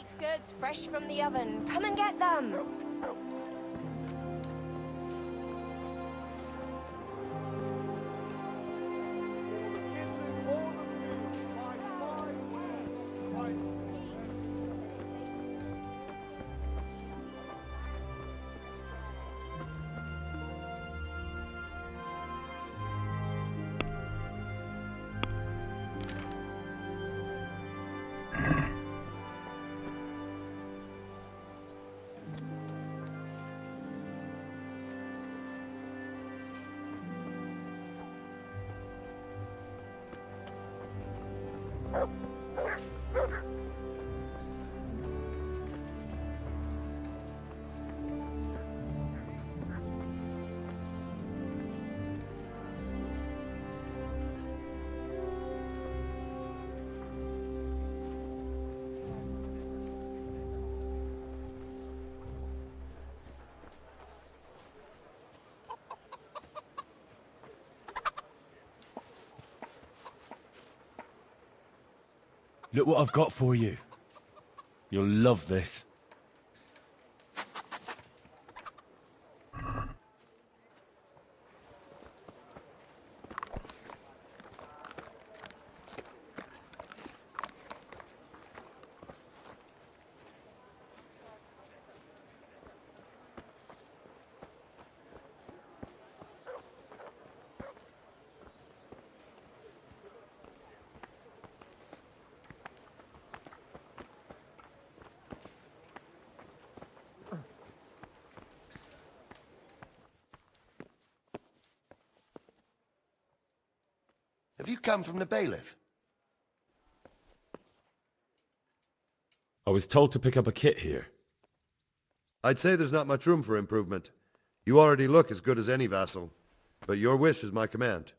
Baked goods fresh from the oven. Come and get them. Look what I've got for you. You'll love this. Have you come from the bailiff? I was told to pick up a kit here. I'd say there's not much room for improvement. You already look as good as any vassal, but your wish is my command.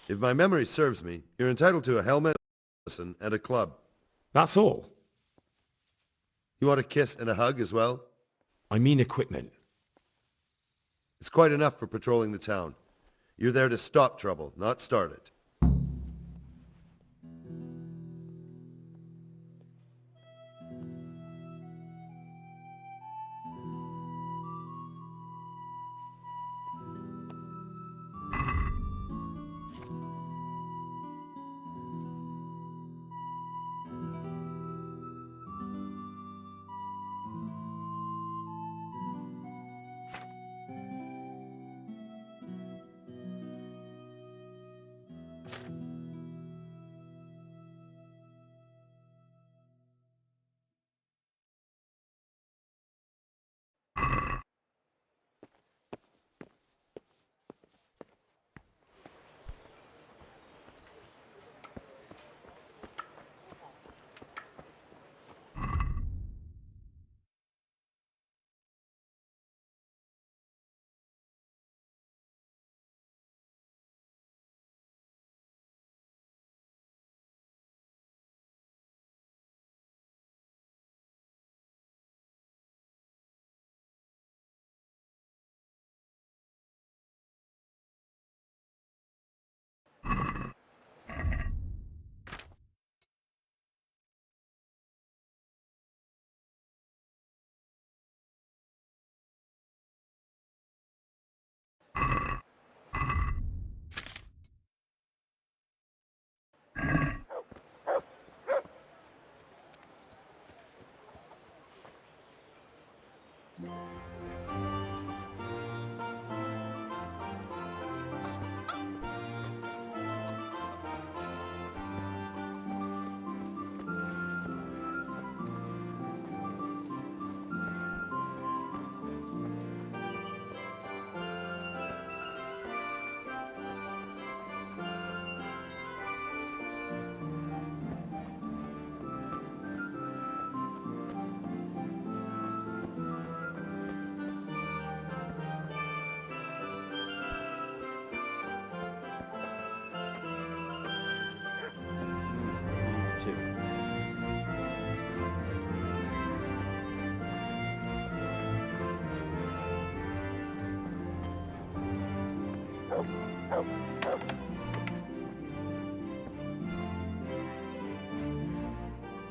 If my memory serves me, you're entitled to a helmet, and a club. That's all. You want a kiss and a hug as well? I mean equipment. It's quite enough for patrolling the town. You're there to stop trouble, not start it.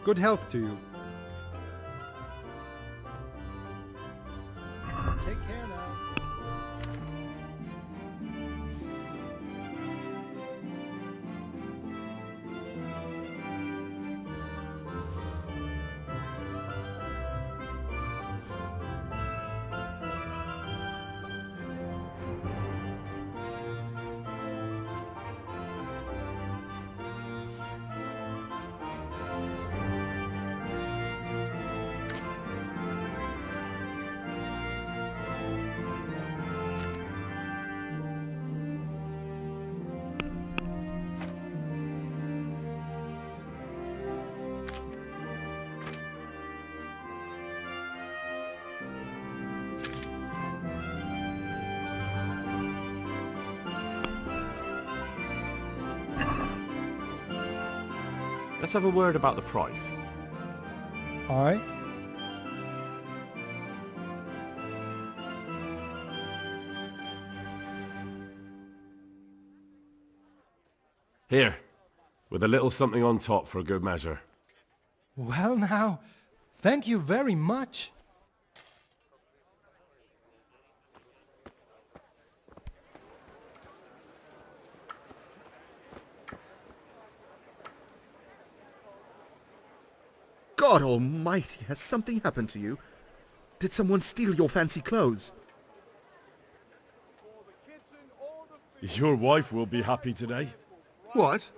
Good health to you. Take care now. Let's have a word about the price. Aye. Here, with a little something on top for a good measure. Well now, thank you very much. God almighty, has something happened to you? Did someone steal your fancy clothes? Your wife will be happy today. What?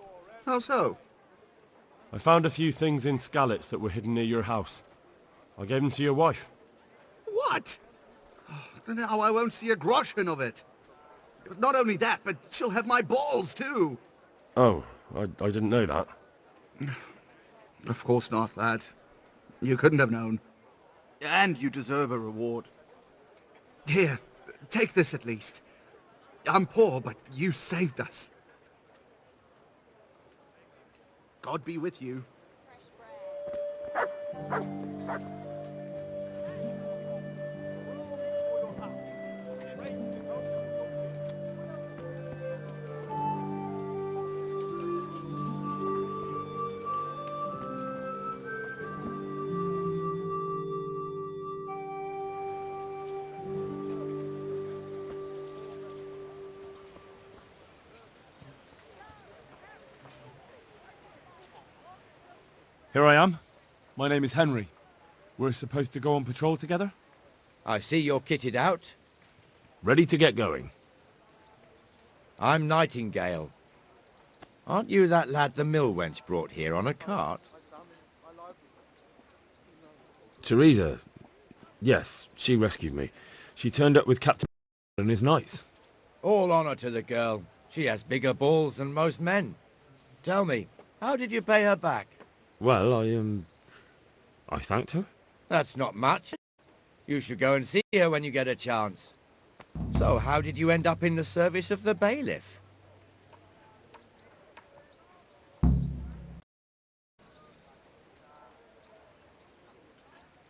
How so? I found a few things in Skalitz that were hidden near your house. I gave them to your wife. What? Oh, now I won't see a groschen of it. Not only that, but she'll have my balls too. Oh, I didn't know that. Of course not, lad. You couldn't have known. And you deserve a reward. Here, take this at least. I'm poor, but you saved us. God be with you. Here I am. My name is Henry. We're supposed to go on patrol together? I see you're kitted out. Ready to get going. I'm Nightingale. Aren't you that lad the mill wench brought here on a cart? Teresa. Yes, she rescued me. She turned up with Captain and his knights. All honor to the girl. She has bigger balls than most men. Tell me, how did you pay her back? Well, I thanked her. That's not much. You should go and see her when you get a chance. So how did you end up in the service of the bailiff?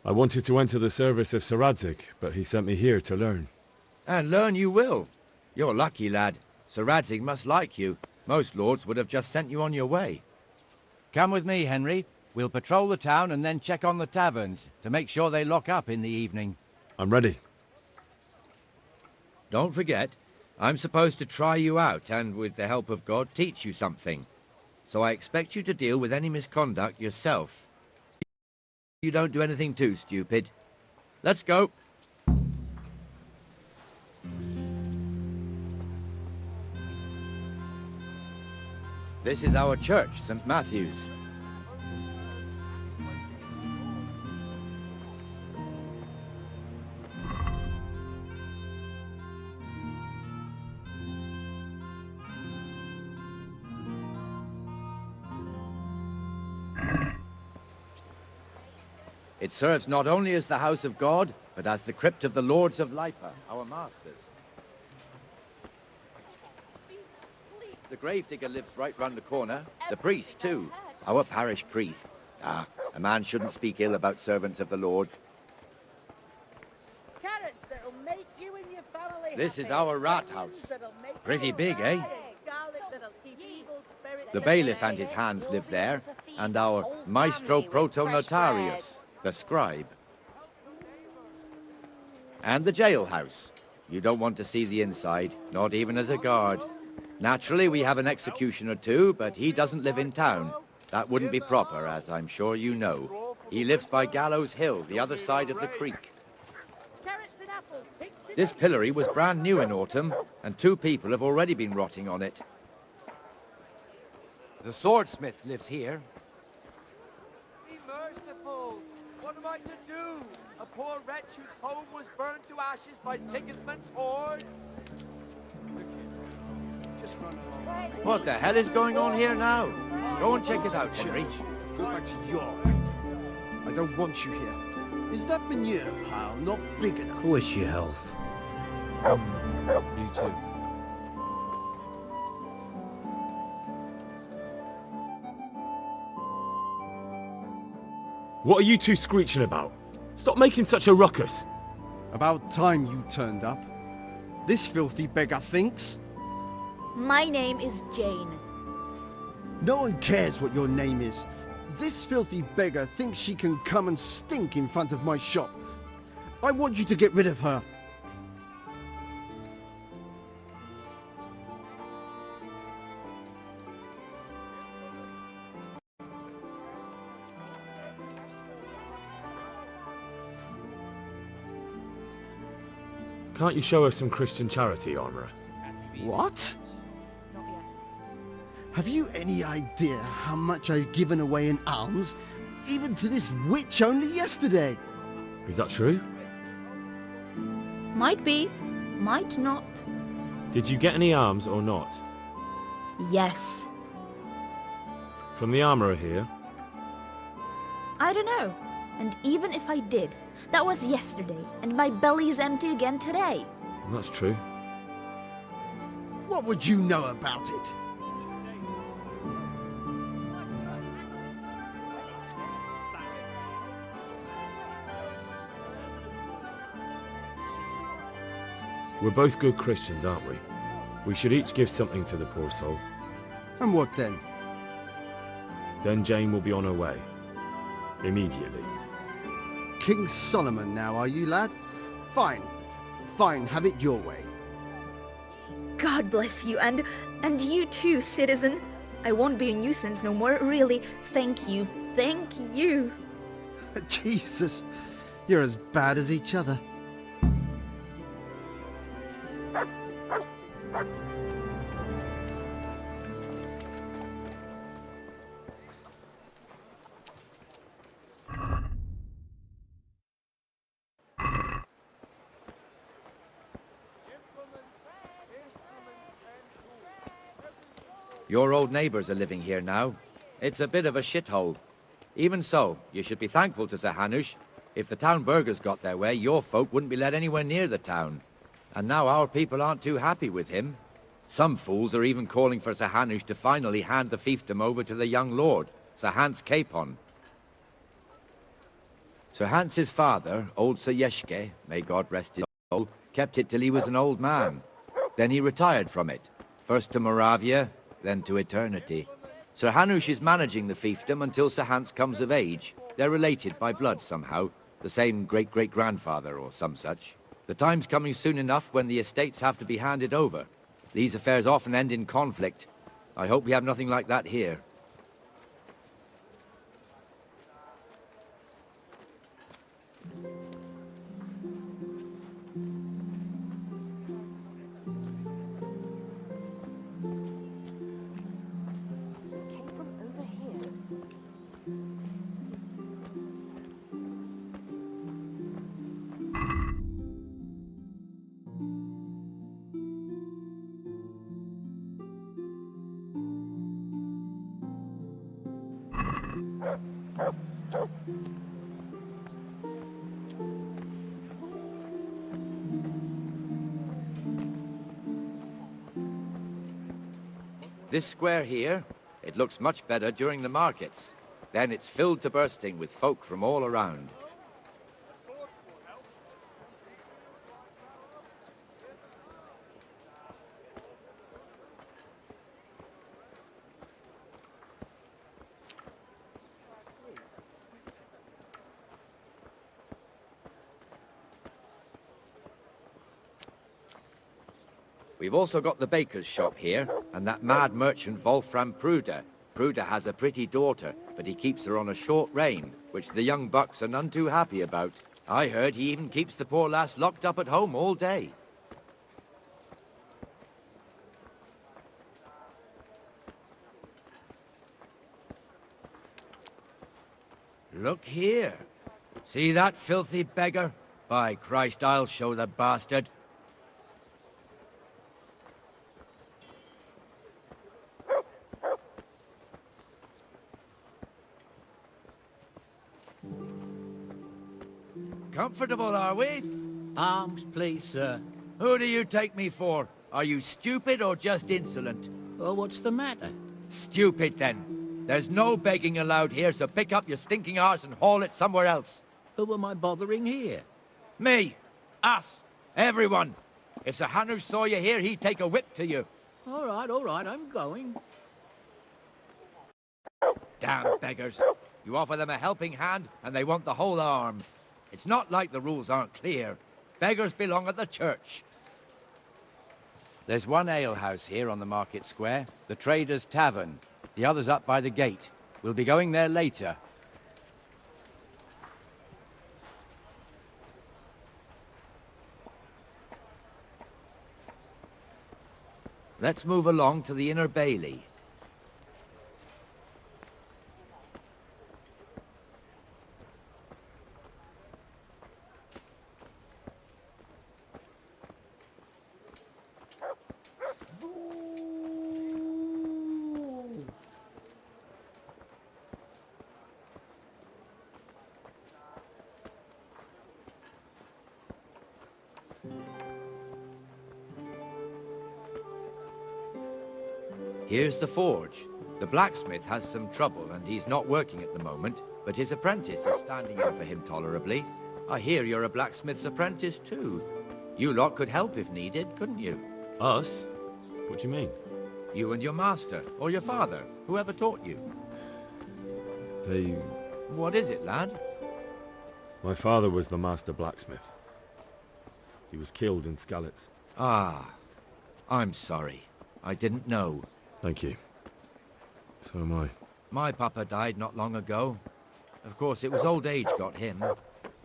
I wanted to enter the service of Sir Radzig, but he sent me here to learn. And learn you will. You're lucky, lad. Sir Radzig must like you. Most lords would have just sent you on your way. Come with me, Henry. We'll patrol the town and then check on the taverns to make sure they lock up in the evening. I'm ready. Don't forget, I'm supposed to try you out and, with the help of God, teach you something. So I expect you to deal with any misconduct yourself. You don't do anything too stupid. Let's go. This is our church, St. Matthew's. It serves not only as the house of God, but as the crypt of the Lords of Lipa, our masters. The gravedigger lives right round the corner. The priest, too. Our parish priest. Ah, a man shouldn't speak ill about servants of the Lord. Carrots that'll make you and your family This is happy. our rat house. Onions that'll make Pretty you big, eh? happy. Garlic that'll keep evil spirits The at bailiff bay. and his hands live there, and our maestro protonotarius, the scribe. And the jailhouse. You don't want to see the inside, not even as a guard. Naturally, we have an executioner too, but he doesn't live in town. That wouldn't be proper, as I'm sure you know. He lives by Gallows Hill, the other side of the creek. Carrots and apples, pigs and This pillory was brand new in autumn, and 2 people have already been rotting on it. The swordsmith lives here. Be merciful! What am I to do? A poor wretch whose home was burned to ashes by Sigismund's hordes? Just run along. What the hell is going on here now? Go and check it out, Henry. Go back to York. I don't want you here. Is that manure pile not big enough? Wish you health. You too. What are you two screeching about? Stop making such a ruckus. About time you turned up. This filthy beggar thinks. My name is Jane. No one cares what your name is. This filthy beggar thinks she can come and stink in front of my shop. I want you to get rid of her. Can't you show us some Christian charity, Armourer? What? Have you any idea how much I've given away in alms? Even to this witch only yesterday. Is that true? Might be, might not. Did you get any arms or not? Yes. From the Armourer here? I don't know. And even if I did, that was yesterday, and my belly's empty again today. That's true. What would you know about it? We're both good Christians, aren't we? We should each give something to the poor soul. And what then? Then Jane will be on her way. Immediately. King Solomon now, are you, lad? Fine. Fine, have it your way. God bless you, and you too, citizen. I won't be a nuisance no more, really. Thank you. Thank you. Jesus, you're as bad as each other. Your old neighbours are living here now. It's a bit of a shithole. Even so, you should be thankful to Sir Hanush. If the town burghers got their way, your folk wouldn't be let anywhere near the town. And now our people aren't too happy with him. Some fools are even calling for Sir Hanush to finally hand the fiefdom over to the young lord, Sir Hans Capon. Sir Hans's father, old Sir Yeshke, may God rest his soul, kept it till he was an old man. Then he retired from it, first to Moravia, then to eternity. Sir Hanush is managing the fiefdom until Sir Hans comes of age. They're related by blood somehow, the same great-great-grandfather or some such. The time's coming soon enough when the estates have to be handed over. These affairs often end in conflict. I hope we have nothing like that here. Came from over here. This square here, it looks much better during the markets. Then it's filled to bursting with folk from all around. We've also got the baker's shop here, and that mad merchant Wolfram Pruder. Pruder has a pretty daughter, but he keeps her on a short rein, which the young bucks are none too happy about. I heard he even keeps the poor lass locked up at home all day. Look here. See that filthy beggar? By Christ, I'll show the bastard. Comfortable, are we? Arms, please, sir. Who do you take me for? Are you stupid or just insolent? Oh, what's the matter? Stupid, then. There's no begging allowed here, so pick up your stinking arse and haul it somewhere else. Who am I bothering here? Me. Us. Everyone. If Sir Hanush saw you here, he'd take a whip to you. All right, I'm going. Damn beggars. You offer them a helping hand, and they want the whole arm. It's not like the rules aren't clear. Beggars belong at the church. There's one alehouse here on the market square, the Trader's Tavern. The other's up by the gate. We'll be going there later. Let's move along to the Inner Bailey. Here's the forge. The blacksmith has some trouble and he's not working at the moment, but his apprentice is standing in for him tolerably. I hear you're a blacksmith's apprentice too. You lot could help if needed, couldn't you? Us? What do you mean? You and your master, or your father, whoever taught you. They... What is it, lad? My father was the master blacksmith. He was killed in Skalitz. Ah, I'm sorry. I didn't know. Thank you. So am I. My papa died not long ago. Of course, it was old age got him.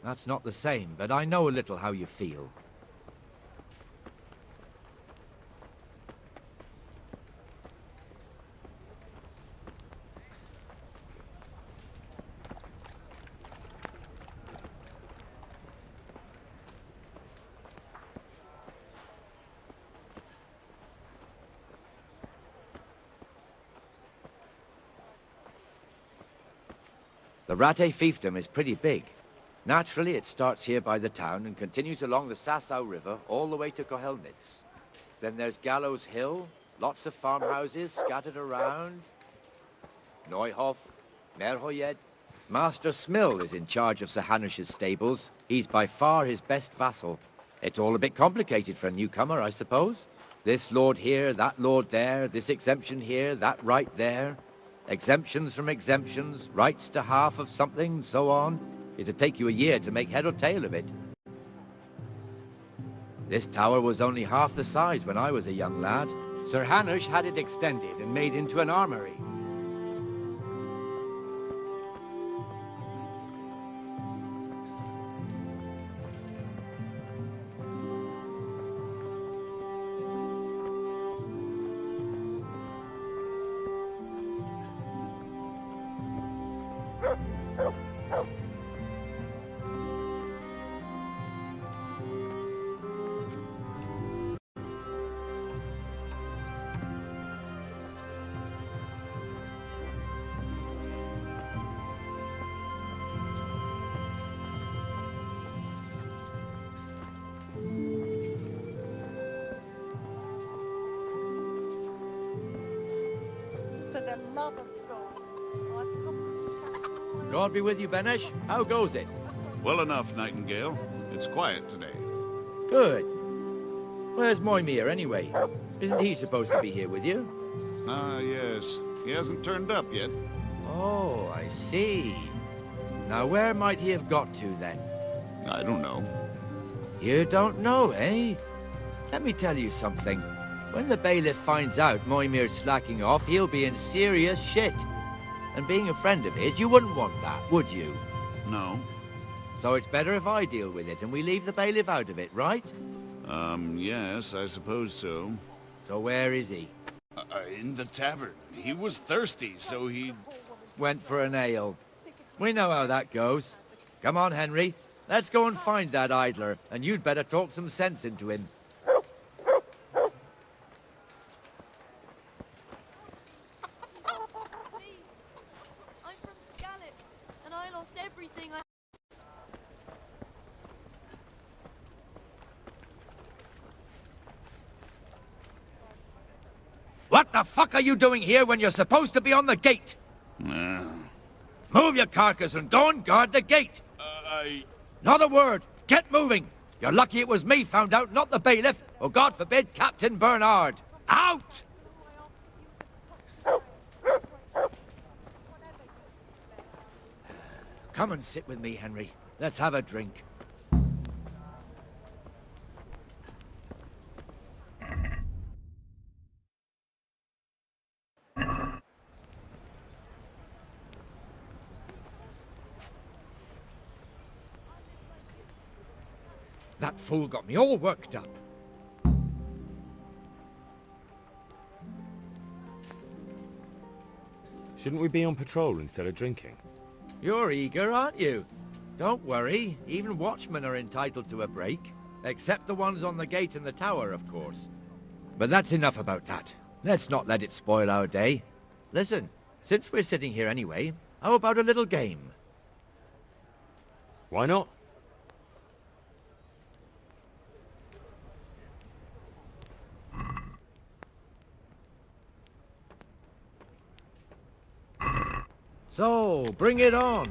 That's not the same, but I know a little how you feel. The Rate fiefdom is pretty big. Naturally, it starts here by the town and continues along the Sasau River all the way to Kohelnitz. Then there's Gallows Hill, lots of farmhouses scattered around. Neuhof, Merhoyed. Master Smill is in charge of Sir Hanush's stables. He's by far his best vassal. It's all a bit complicated for a newcomer, I suppose. This lord here, that lord there, this exemption here, that right there. Exemptions from exemptions, rights to half of something, so on. It'd take you a year to make head or tail of it. This tower was only half the size when I was a young lad. Sir Hanush had it extended and made into an armory. For the love of God, I've come to God be with you, Benesh. How goes it? Well enough, Nightingale. It's quiet today. Good. Where's Moimir, anyway? Isn't he supposed to be here with you? Ah, yes. He hasn't turned up yet. Oh, I see. Now, where might he have got to, then? I don't know. You don't know, eh? Let me tell you something. When the bailiff finds out Moimir's slacking off, he'll be in serious shit. And being a friend of his, you wouldn't want that, would you? No. So it's better if I deal with it and we leave the bailiff out of it, right? Yes, I suppose so. So where is he? In the tavern. He was thirsty, so he... Went for an ale. We know how that goes. Come on, Henry. Let's go and find that idler, and you'd better talk some sense into him. I'm from Scallops, and I lost everything I... What the fuck are you doing here when you're supposed to be on the gate? Move your carcass and go and guard the gate. Not a word. Get moving. You're lucky it was me found out, not the bailiff, or God forbid, Captain Bernard. Out! Come and sit with me, Henry. Let's have a drink. That fool got me all worked up. Shouldn't we be on patrol instead of drinking? You're eager, aren't you? Don't worry, even watchmen are entitled to a break. Except the ones on the gate and the tower, of course. But that's enough about that. Let's not let it spoil our day. Listen, since we're sitting here anyway, how about a little game? Why not? So, bring it on.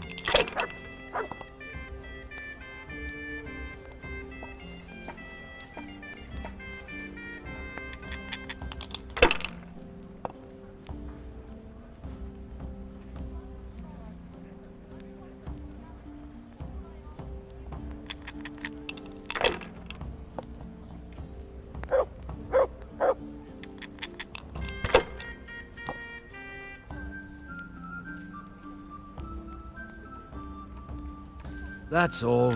That's all.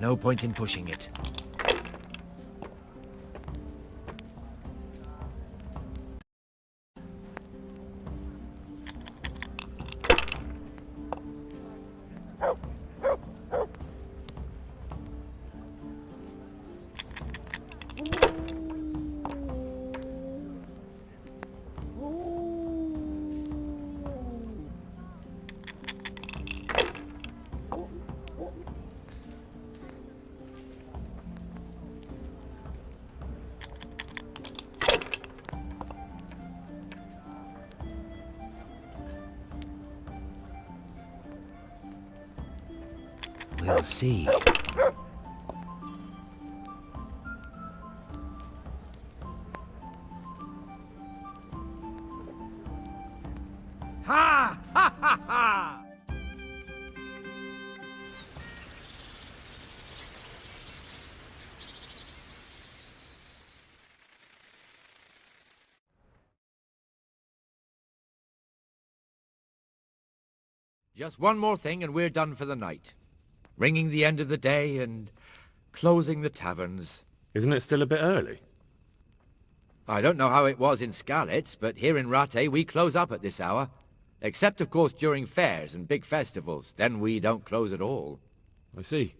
No point in pushing it. We'll see. Ha! Ha ha ha! Just one more thing and we're done for the night. ringing the end of the day and closing the taverns. Isn't it still a bit early? I don't know how it was in Skalitz, but here in Rattay we close up at this hour. Except, of course, during fairs and big festivals. Then we don't close at all. I see.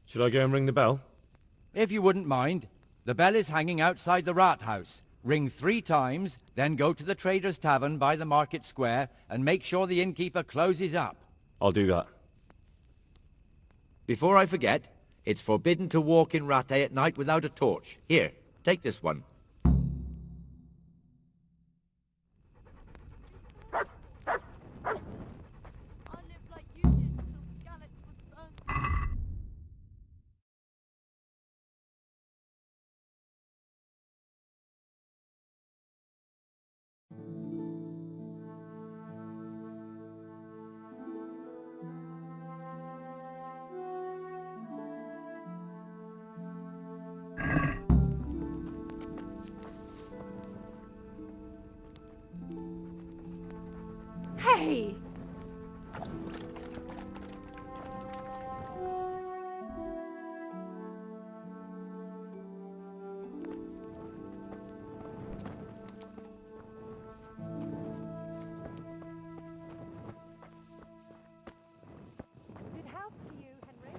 Should I go and ring the bell? If you wouldn't mind, the bell is hanging outside the Rathouse. Ring 3 times, then go to the Trader's Tavern by the Market Square and make sure the innkeeper closes up. I'll do that. Before I forget, it's forbidden to walk in Rattay at night without a torch. Here, take this one. I lived like you did until Skalitz was burnt. Hey! Good health to you, Henry.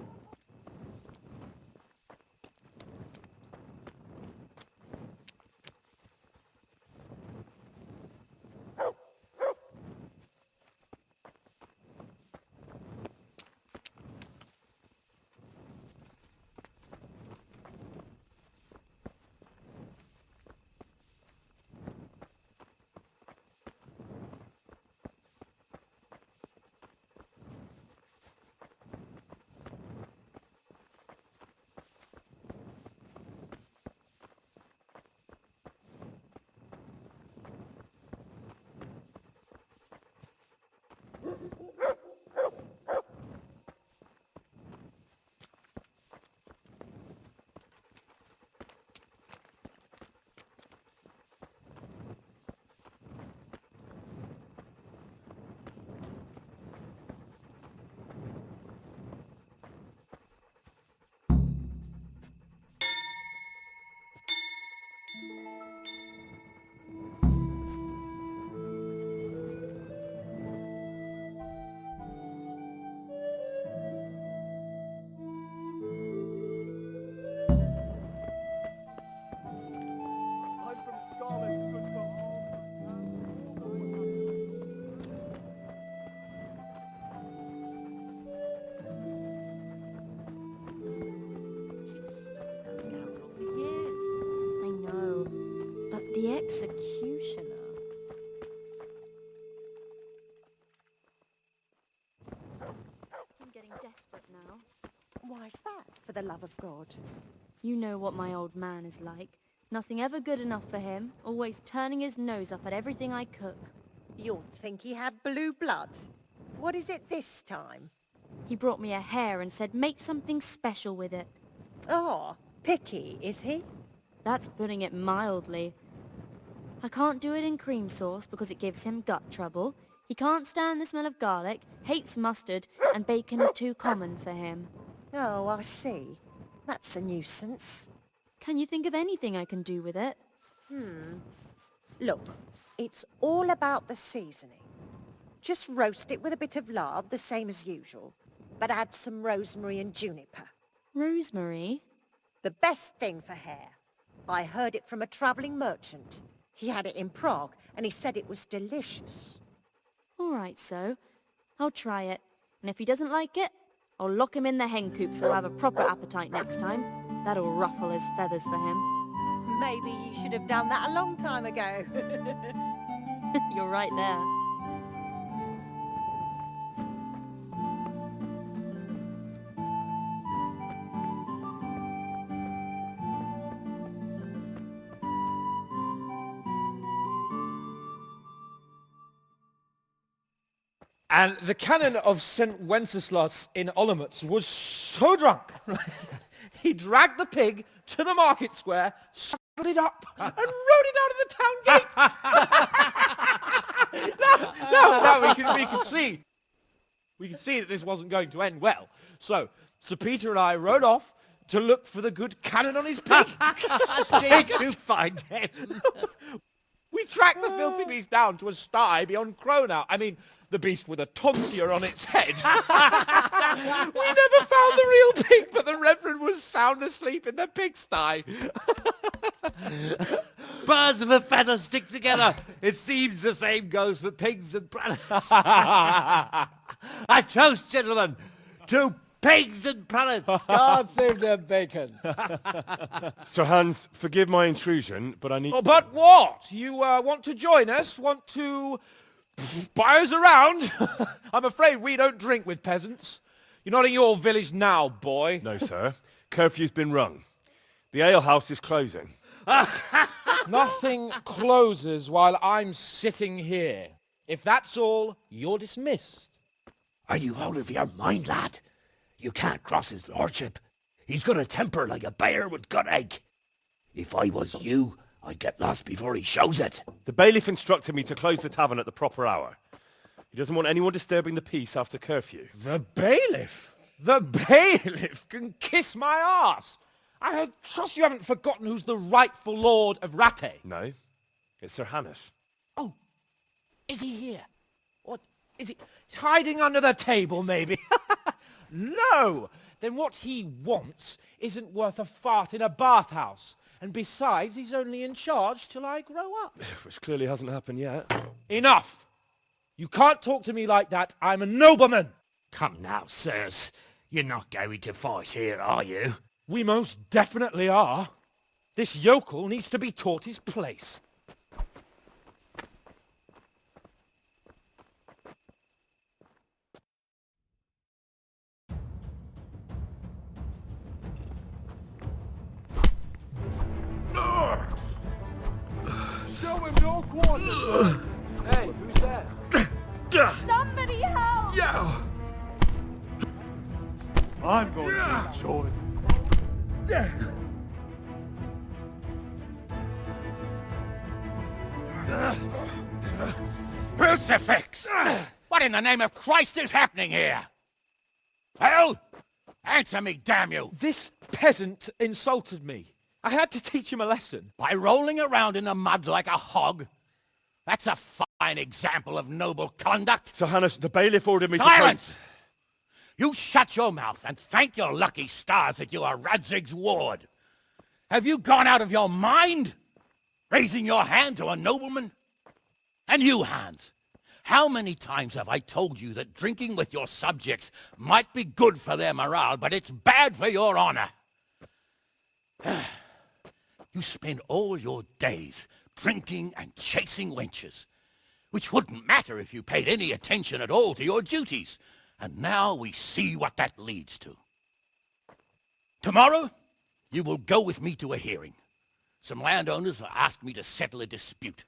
I'm from Scotland, good for She was stalking that scoundrel for years. I know. But the executioner... I'm getting desperate now. Why's that, for the love of God? You know what my old man is like. Nothing ever good enough for him. Always turning his nose up at everything I cook. You'd think he had blue blood. What is it this time? He brought me a hare and said make something special with it. Oh, picky, is he? That's putting it mildly. I can't do it in cream sauce because it gives him gut trouble. He can't stand the smell of garlic, hates mustard, and bacon is too common for him. Oh, I see. That's a nuisance. Can you think of anything I can do with it? Look, it's all about the seasoning. Just roast it with a bit of lard, the same as usual, but add some rosemary and juniper. Rosemary? The best thing for hare. I heard it from a travelling merchant. He had it in Prague, and he said it was delicious. All right, so. I'll try it. And if he doesn't like it, I'll lock him in the hen coop so he'll have a proper appetite next time. That'll ruffle his feathers for him. Maybe you should have done that a long time ago. You're right there. And the canon of St. Wenceslas in Olomouc was so drunk, he dragged the pig to the market square, suckled it up, and rode it out of the town gate. Now we can see. We could see that this wasn't going to end well. So, Sir Peter and I rode off to look for the good cannon on his pig. Did you find him? We tracked the filthy beast down to a sty beyond Cronow. I mean, the beast with a tonsure on its head. We never found the real pig, but the Reverend was sound asleep in the pigsty. Birds of a feather stick together. It seems the same goes for pigs and planets. A toast, gentlemen, to pigs and planets. God save the bacon. Sir Hans, forgive my intrusion, but I need... Oh, but what? You want to join us? Want to buy us around? I'm afraid we don't drink with peasants. You're not in your village now, boy. No, sir. Curfew's been rung. The alehouse is closing. Nothing closes while I'm sitting here. If that's all, you're dismissed. Are you out of your mind, lad? You can't cross his lordship. He's got a temper like a bear with gut ache. If I was you, I'd get lost before he shows it. The bailiff instructed me to close the tavern at the proper hour. He doesn't want anyone disturbing the peace after curfew. The bailiff? The bailiff can kiss my arse. I trust you haven't forgotten who's the rightful lord of Rattay. No, it's Sir Hannes. Oh, is he here? What, is he? He's hiding under the table, maybe? No! Then what he wants isn't worth a fart in a bathhouse. And besides, he's only in charge till I grow up. Which clearly hasn't happened yet. Enough! You can't talk to me like that. I'm a nobleman. Come now, sirs. You're not going to fight here, are you? We most definitely are. This yokel needs to be taught his place. Show him no quarter. Hey, who's that? Somebody help! Yeah! I'm going to enjoy. Crucifix! What in the name of Christ is happening here? Well, answer me, damn you! This peasant insulted me. I had to teach him a lesson. By rolling around in the mud like a hog? That's a fine example of noble conduct. Sir Hannes, the bailiff ordered me Silence! You shut your mouth and thank your lucky stars that you are Radzig's ward. Have you gone out of your mind? Raising your hand to a nobleman? And you, Hans, how many times have I told you that drinking with your subjects might be good for their morale, but it's bad for your honor? You spend all your days drinking and chasing wenches, which wouldn't matter if you paid any attention at all to your duties. And now we see what that leads to. Tomorrow, you will go with me to a hearing. Some landowners have asked me to settle a dispute.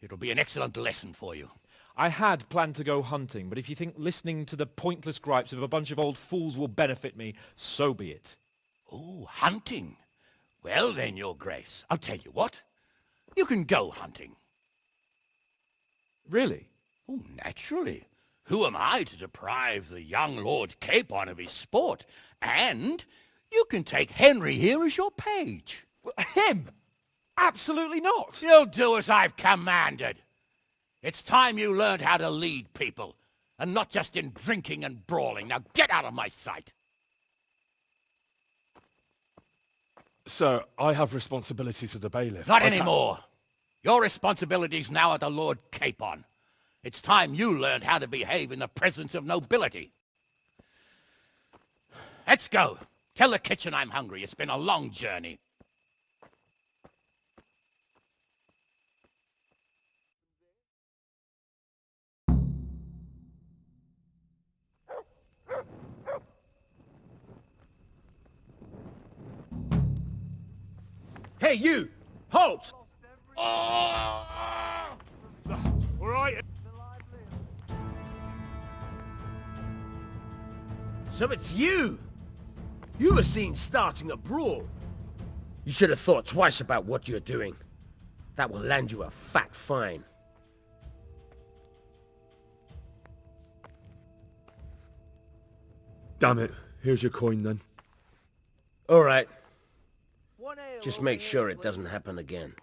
It'll be an excellent lesson for you. I had planned to go hunting, but if you think listening to the pointless gripes of a bunch of old fools will benefit me, so be it. Oh, hunting. Well then, your grace, I'll tell you what. You can go hunting. Really? Oh, naturally. Who am I to deprive the young Lord Capon of his sport? And you can take Henry here as your page. Him? Absolutely not. You'll do as I've commanded. It's time you learned how to lead people, and not just in drinking and brawling. Now get out of my sight. Sir, I have responsibilities to the bailiff. Not anymore. Your responsibilities now are the Lord Capon. It's time you learned how to behave in the presence of nobility. Let's go. Tell the kitchen I'm hungry. It's been a long journey. Hey, you! Halt! All right. So it's you! You were seen starting a brawl. You should have thought twice about what you're doing. That will land you a fat fine. Damn it. Here's your coin then. All right. Just make sure it doesn't happen again.